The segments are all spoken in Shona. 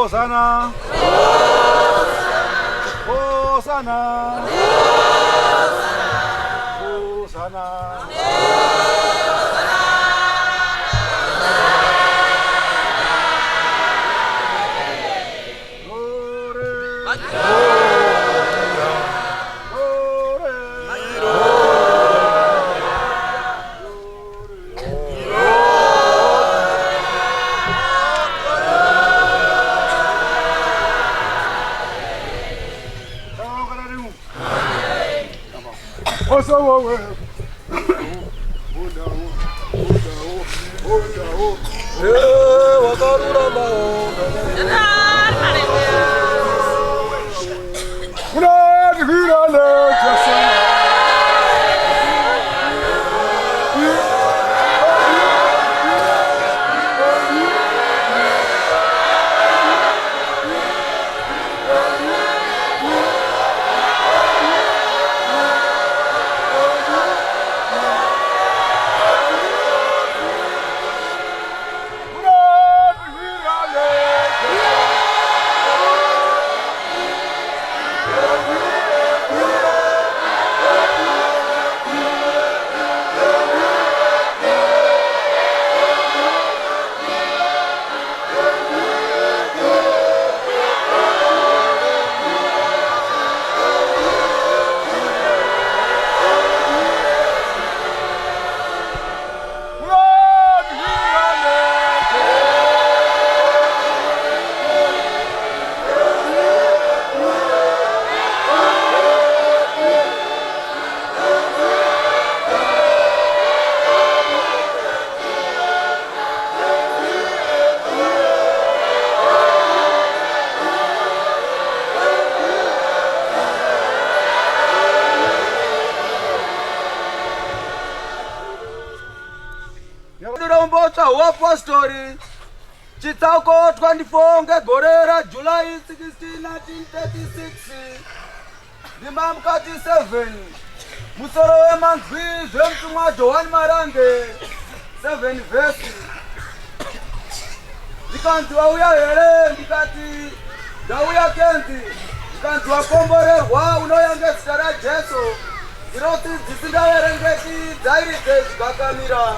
Hosanna. Hosanna. Hosanna. Story. Chitsauko 24 ngegorera July 16, 1936. Rimba mukati 7. Musoro wemanzwi zvemtumwa John Marange 7 verse. Ndikanzi wauya here ndikati ndauya kenzi. Ndikanzi wakomborerwa unouya ngezita raJesu. Zvinoti dzisingaverengeki dzairidze zvigakamira.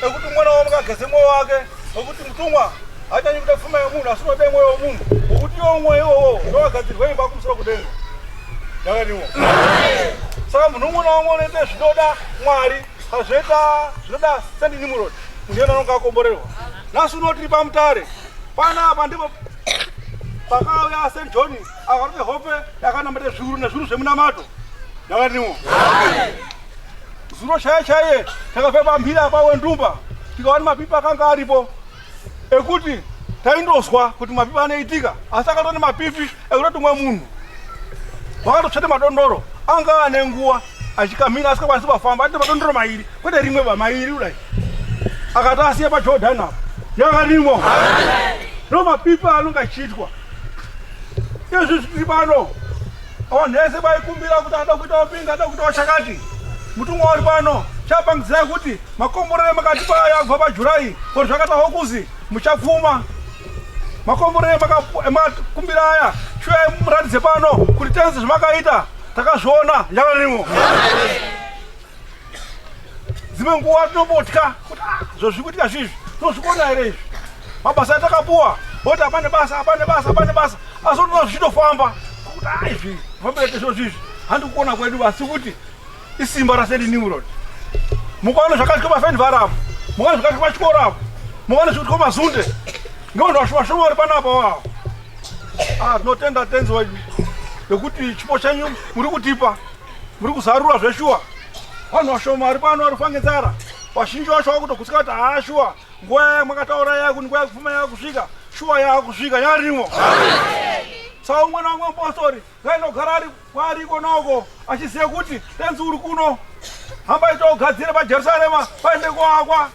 ekuti mwana wamukageze mwoyo wake ekuti mtumwa achanyi kuti pfuma yemunhu asinode mwoyo wemunhu ukuti iwo mwoyo iwowo ndowagadzirwa imba kumusoro kudenga yakadimwo. Saka munhu umwe naumwe unoite zvinoda Mwari zvinoda sendi Nimrod munhu iyena anonga akomborerwa. Nhasi uno tiri pamutare panapa ndipo pakauya St. John akatope hope yakanamata zviuru nezviuru zvemunamato yakadimwo. Zuno chaiye takafamba mbira pawendumba tikaona mapipa akanga aripo ekuti taindozwa kuti mapipa anoitika asi akatone mapipi ekuti umwe munhu wakatotsvete madondoro anga ane nguwa achikamira asikakwanisi kufamba ati madondoro mairi kwete rimwe mairi kudai akati asiye paJordan apo yakadimwo. Ndo mapipa anonga achiitwa izvi zviri pano vanhu vese vaikumbira kuti ada kuita wapinga ada kuita wachakati. Mutumwa wari pano chapangidzai kuti makomborero makati paya kubva paJulayi kuti zvakatawo kuzi muchapfuma. Makomborero makakumbira aya shuya muratidze pano kuti tenzi zvamakaita takazviona yakadimwo. Dzimwe nguva tinombotya kuti zvozviri kuitika zvizvi tinozvikona here izvi mabasa atakapuwa boti apane basa asi kuti zvichitofamba kuti izvi fambirete zviro zvizvi handikukona kwedu basi kuti isimba raSt. Nimrod. Mukaona zvakaitwa paFenvarapo mukaona zvakaitwa pachikoro apo muone kuti koma zunde ngondo ashoma uri panapa wao tinotenda tenzi wedu yekuti chipo chenyu muri kutipa muri kuzarura zveshuwa vanhu vashoma vari pano vari kufangedzara vazhinji vacho vakutogutsika kuti shuwa nguva makataura yaku nguva yakupfuma yakusvika shuwa yakusvika yarimo saka umwe naumwe mupostori ngainogara ari ikonauko achiziva kuti tenzi uri kuno hambai togadzire pajerusarema paende kuakwa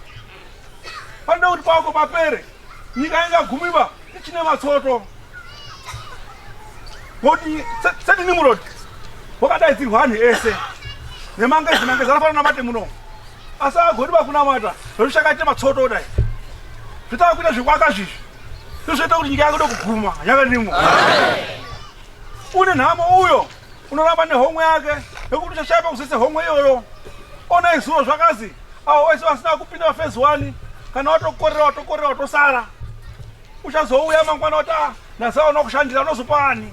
pande kuti pako papere nyika ingagumiba ichine matsoto ngoti seti nimurodi wakadaidzirwa anhu ese nemangezi zarafanana namate muno asi agoti vakunamata zvochakaite matsoto dai zvitava kuita zvikwaka zvizvi zvozoita kuti nyika yakuda kuguma yakadimwo une nhamo uyo unoramba nehomwe yake nekuti uchashaipa kuzise homwe iyoyo ona izuro zvakazi avo wese vasina kupinda vafezi 1 kana watokorera watosara uchazouya mangwana kuti nhasi unokushandira unozopani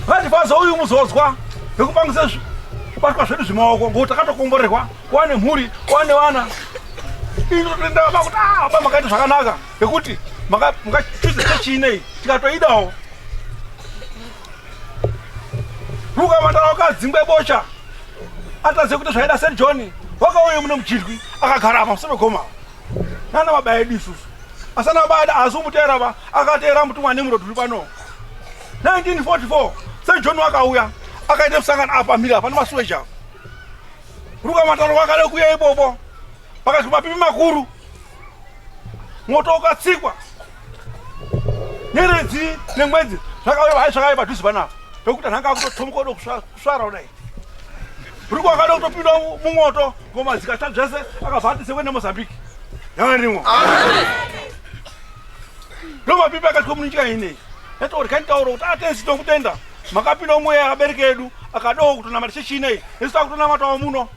ngatifazo uyu muzozwa nekupangisa zvibatwa zvedu zvimaoko ngokuti takatokomborerwa wane mhuri wane vana inotenda kuti aba makaita zvakanaka ngekuti makachize chechi inei tikatoidawo ruka mandara wakadzingwe bocha atazive kuti zvaida St John wakauye mune muchirwi akagara apa musoro goma nana mabaya edu isusu asana mabaya asi umutera ba akateera mutumwa Nimrod uri pano 1944 St John wakauya akaite musangano apa mira pana masweja ruka mandara wakale kuya ipopo pakati mapipi makuru moto ukatsikwa nyeredzi nemwedzi zvakauya zvakaipa dhuzi panapa pekuti anhu anga akutotomukodo kusvara kudai ruko akada kutopinda mumoto ngoma dzikata zvese akabva atisekwe neMozambique yakanimwo ndo mapipi akati komunyika inei netauri kanitauro kuti atenzi tokutenda makapinda mweya abereki edu akadawo kutonamata chechi inei nesu takutonamatawo muno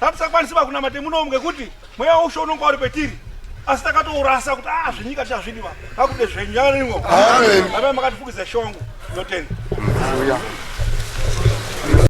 tatisakwanisa kunamata muno ngekuti mweya usho unonga uri petiri asi takatourasa kuti zvenyika tichazvidiwa akude zvenyu yakanimwo apai makatifukidza shongo ndotenda